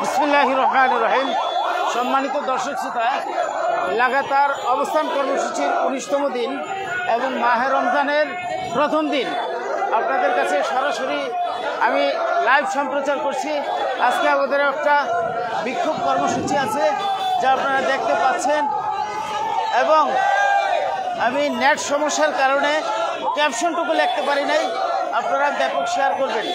বিসমিল্লাহির রহমানির রহিম। সম্মানিত দর্শক শ্রোতা, লাগাতার অবস্থান কর্মসূচির 19তম দিন এবং মাহে রমজানের প্রথম দিন আপনাদের কাছে সরাসরি আমি লাইভ সম্প্রচার করছি। আজকে আমাদের একটা বিক্ষোভ কর্মসূচি আছে যা আপনারা দেখতে পাচ্ছেন, এবং আমি নেট সমস্যার কারণে ক্যাপশনটুকু লিখতে পারি নাই, আপনারা ব্যাপক শেয়ার করবেন।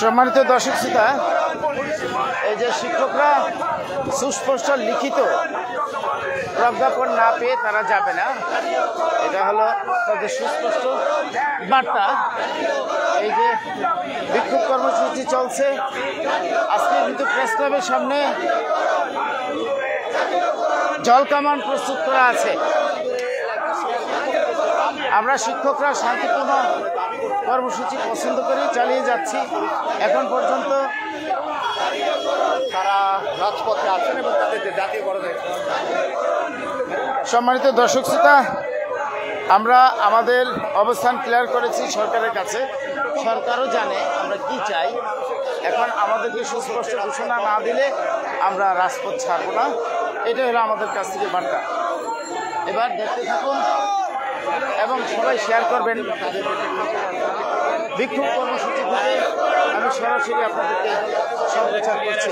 সম্মানিত দর্শক শ্রোতা, এই যে শিক্ষকরা সুস্পষ্ট লিখিত প্রজ্ঞাপন না পেয়ে তারা যাবে না, এটা হলো তাদের সুস্পষ্ট বার্তা। এই যে বিক্ষোভ কর্মসূচি চলছে, আজকে কিন্তু প্রেস ক্লাবের সামনে জল কামান প্রস্তুত করা আছে। আমরা শিক্ষকরা শান্তিপূর্ণ কর্মসূচি পছন্দ করে চালিয়ে যাচ্ছি। এখন পর্যন্ত তারা রাজপথে আছেন এবং তাদের যে জাতীয় গণতান্ত্রিক। সম্মানিত দর্শক শ্রোতা, আমরা আমাদের অবস্থান ক্লিয়ার করেছি সরকারের কাছে। সরকারও জানে আমরা কি চাই। এখন আমাদেরকে সুস্পষ্ট ঘোষণা না দিলে আমরা রাজপথ ছাড়ব না, এটা হলো আমাদের কাছ থেকে বার্তা। এবার দেখতে থাকুন এবং সবাই শেয়ার করবেন। বিক্ষোভ কর্মসূচি থেকে আমি সরাসরি আপনাদেরকে সম্প্রচার করছি।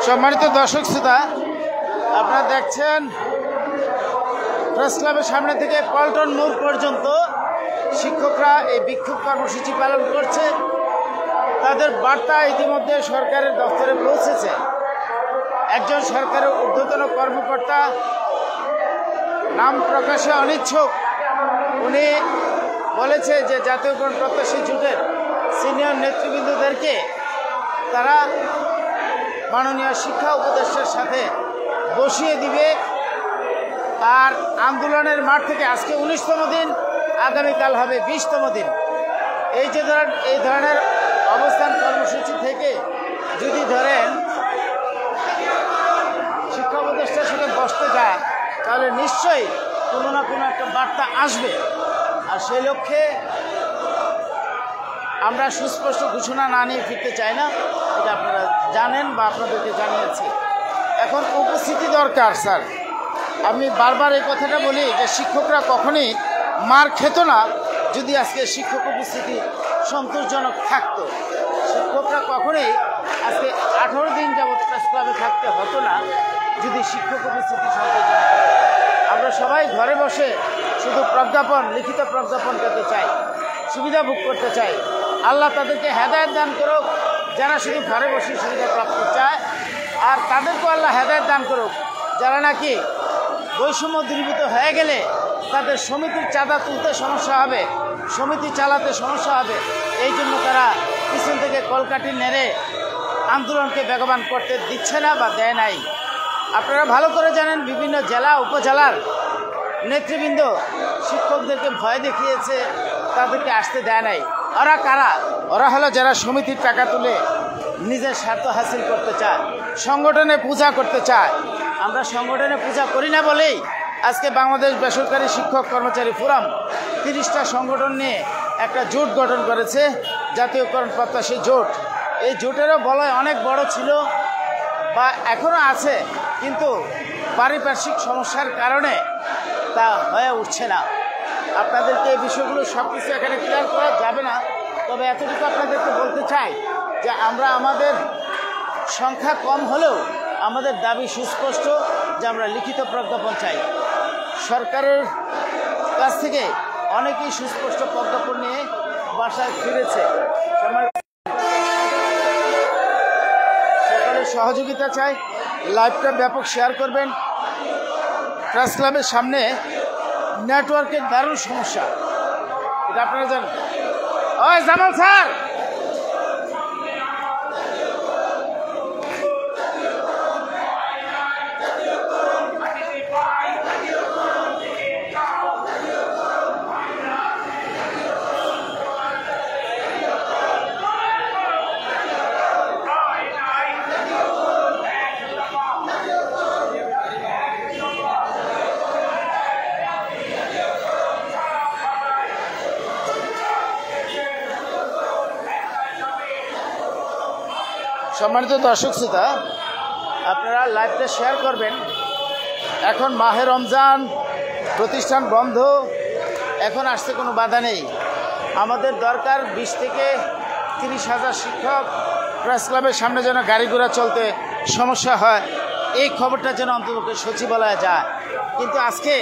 সম্মানিত দর্শক শ্রোতা, আপনারা দেখছেন প্রেস ক্লাবের সামনে থেকে পল্টন মোড় পর্যন্ত শিক্ষকরা এই বিক্ষোভ কর্মসূচি পালন করছে। তাদের বার্তা ইতিমধ্যে সরকারের দপ্তরে পৌঁছেছে। একজন সরকারের ঊর্ধ্বতন কর্মকর্তা, নাম প্রকাশে অনিচ্ছুক, উনি বলেছে যে জাতীয় গণপ্রত্যাশী জোটের সিনিয়র নেতৃবৃন্দদেরকে তারা মাননীয় শিক্ষা উপদেষ্টার সাথে বসিয়ে দিবে। আর আন্দোলনের মাঠ থেকে আজকে 19তম দিন, আগামীকাল হবে 20তম দিন। এই যে এই ধরনের অবস্থান কর্মসূচি থেকে যদি ধরেন শিক্ষা উপদেষ্টার সাথে বসতে যায়, তাহলে নিশ্চয়ই কোনো না কোনো একটা বার্তা আসবে। আর সেই লক্ষ্যে আমরা সুস্পষ্ট ঘোষণা না নিয়ে ফিরতে চাই না, এটা আপনারা জানেন বা আপনাদেরকে জানিয়েছি। এখন উপস্থিতি দরকার স্যার। আমি বারবার এই কথাটা বলি যে শিক্ষকরা কখনোই মার খেত না যদি আজকে শিক্ষক উপস্থিতি সন্তোষজনক থাকতো। শিক্ষকরা কখনোই আজকে 18 দিন যাবৎ প্রেস ক্লাবে থাকতে হতো না যদি শিক্ষক উপস্থিতি সন্তোষজনক হতো। আমরা সবাই ঘরে বসে শুধু প্রজ্ঞাপন, লিখিত প্রজ্ঞাপন পেতে চাই, সুবিধা ভোগ করতে চাই। আল্লাহ তাদেরকে হেদায়েত দান করুক যারা শুধু ঘরে বসে সুবিধা প্রাপ্ত চায়, আর তাদেরকেও আল্লাহ হেদায়েত দান করুক যারা নাকি বৈষম্য দূরীভূত হয়ে গেলে তাদের সমিতির চাঁদা তুলতে সমস্যা হবে, সমিতি চালাতে সমস্যা হবে, এই জন্য তারা পিছন থেকে কলকাঠি নেড়ে আন্দোলনকে বেগবান করতে দিচ্ছে না বা দেয় নাই। আপনারা ভালো করে জানেন বিভিন্ন জেলা উপজেলার নেতৃবৃন্দ শিক্ষকদেরকে ভয় দেখিয়েছে, তাদেরকে আসতে দেয় নাই। ওরা কারা? ওরা হলো যারা সমিতির টাকা তুলে নিজের স্বার্থ হাসিল করতে চায়, সংগঠনে পূজা করতে চায়। আমরা সংগঠনে পূজা করি না বলেই আজকে বাংলাদেশ বেসরকারি শিক্ষক কর্মচারী ফোরাম 30টা সংগঠন নিয়ে একটা জোট গঠন করেছে, জাতীয়করণ প্রত্যাশী জোট। এই জোটেরও বলয় অনেক বড় ছিল বা এখনও আছে, কিন্তু পারিপার্শ্বিক সমস্যার কারণে তা হয়ে উঠছে না। আপনাদেরকে এই বিষয়গুলো সব কিছু এখানে ক্লিয়ার করা যাবে না, তবে এতটুকু আপনাদেরকে বলতে চাই যে আমরা আমাদের সংখ্যা কম হলেও আমাদের দাবি সুস্পষ্ট যে আমরা লিখিত প্রজ্ঞাপন চাই। সরকারের কাছ থেকে অনেকেই সুস্পষ্ট প্রজ্ঞাপন নিয়ে বাসায় ফিরেছে। সরকারের সহযোগিতা চাই। লাইভটা ব্যাপক শেয়ার করবেন। প্রেস ক্লাবের সামনে নেটওয়ার্কের দারুণ সমস্যা, এটা আপনারা জানেন। ওই জামাল স্যার, সম্মানিত দর্শক শ্রোতা, আপনারা লাইভটা শেয়ার করবেন। এখন মাহে রমজান, প্রতিষ্ঠান বন্ধ, এখন আসতে কোনো বাধা নেই। আমাদের দরকার 20 থেকে 30,000 শিক্ষক। প্রেস ক্লাবের সামনে যেন গাড়ি ঘোড়া চলতে সমস্যা হয়, এই খবরটা যেন অন্তত সচিবালয়ে যায়। কিন্তু আজকে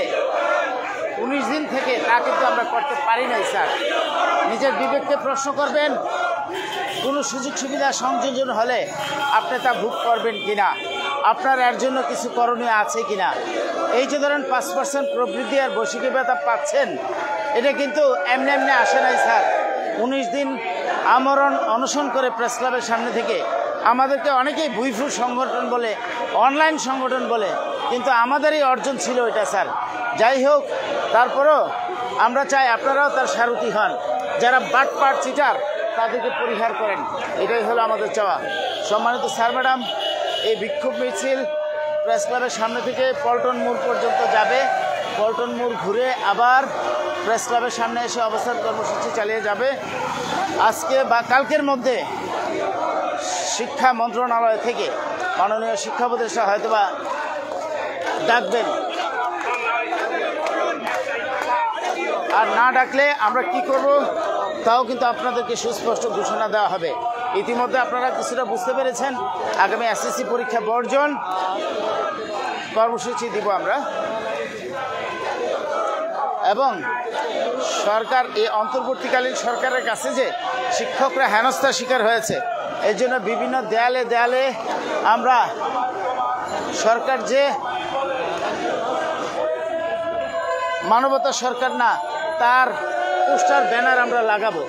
19 দিন থেকে তা কিন্তু আমরা করতে পারি নাই। স্যার, নিজের বিবেককে প্রশ্ন করবেন। কোনো সুযোগ সুবিধা সংযোজন হলে আপনি তা ভোগ করবেন কিনা, আপনার এর জন্য কিছু করণীয় আছে কিনা। এই যে ধরেন 5% প্রবৃদ্ধি আর বৈশ্বিক ভাতা পাচ্ছেন, এটা কিন্তু এমনি এমনি আসে নাই স্যার। 19 দিন আমরণ অনশন করে প্রেস ক্লাবের সামনে থেকে আমাদেরকে অনেকেই ভুইফুর সংগঠন বলে, অনলাইন সংগঠন বলে, কিন্তু আমাদেরই অর্জন ছিল এটা স্যার। যাই হোক, তারপরও আমরা চাই আপনারাও তার সারথি হন। যারা বাটপাট চিটার তাদেরকে পরিহার করেন, এটাই হলো আমাদের চাওয়া। সম্মানিত স্যার ম্যাডাম, এই বিক্ষোভ মিছিল প্রেস ক্লাবের সামনে থেকে পল্টন মোড় পর্যন্ত যাবে। পল্টন মোড় ঘুরে আবার প্রেস ক্লাবের সামনে এসে অবস্থান কর্মসূচি চালিয়ে যাবে। আজকে বা কালকের মধ্যে শিক্ষা মন্ত্রণালয় থেকে মাননীয় শিক্ষা উপদেষ্টা হয়তোবা ডাকবেন, আর না ডাকলে আমরা কি করব তাও কিন্তু আপনাদেরকে সুস্পষ্ট ঘোষণা দেওয়া হবে। ইতিমধ্যে আপনারা কিছুটা বুঝতে পেরেছেন। আগামী এসএসসি পরীক্ষা বর্জন কর্মসূচি দিব আমরা, এবং সরকার, এই অন্তর্বর্তীকালীন সরকারের কাছে যে শিক্ষকরা হেনস্থার শিকার হয়েছে, এই জন্য বিভিন্ন দেয়ালে দেয়ালে আমরা সরকার যে মানবতা সরকার না, তার পোস্টার ব্যানার আমরা লাগাবো।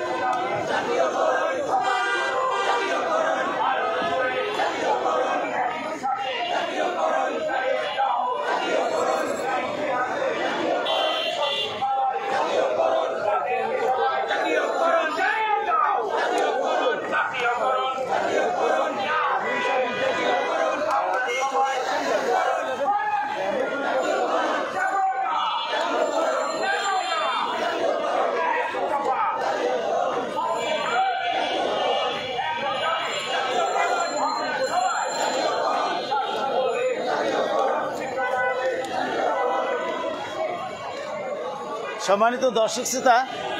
সম্মানিত দর্শক শ্রোতা,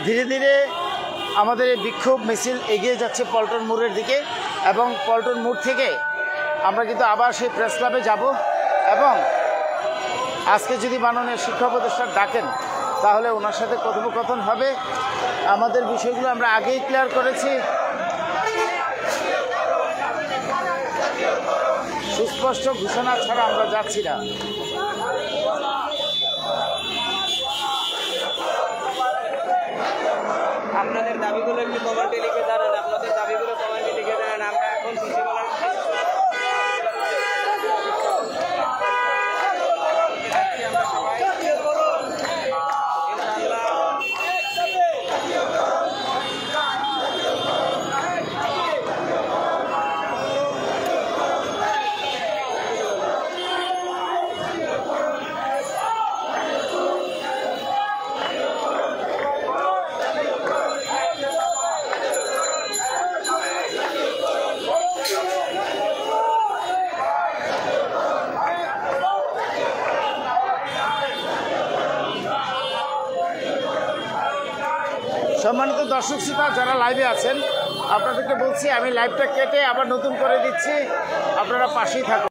ধীরে ধীরে আমাদের এই বিক্ষোভ মিছিল এগিয়ে যাচ্ছে পল্টন মোড়ের দিকে, এবং পল্টন মোড় থেকে আমরা কিন্তু আবার সেই প্রেস ক্লাবে যাব। এবং আজকে যদি মাননীয় শিক্ষা উপদেষ্টা ডাকেন তাহলে ওনার সাথে কথোপকথন হবে। আমাদের বিষয়গুলো আমরা আগেই ক্লিয়ার করেছি। সুস্পষ্ট ঘোষণা ছাড়া আমরা যাচ্ছি না। আপনাদের দাবিগুলো একটু কমেন্টে লিখে জানান, আপনাদের দাবিগুলো কমেন্টে লিখে জানান। আমরা এখন সচিবালয় সম্মানিত দর্শক শ্রোতা যারা লাইভে আছেন, আপনাদেরকে বলছি আমি লাইভটা কেটে আবার নতুন করে দিচ্ছি, আপনারা পাশেই থাকুন।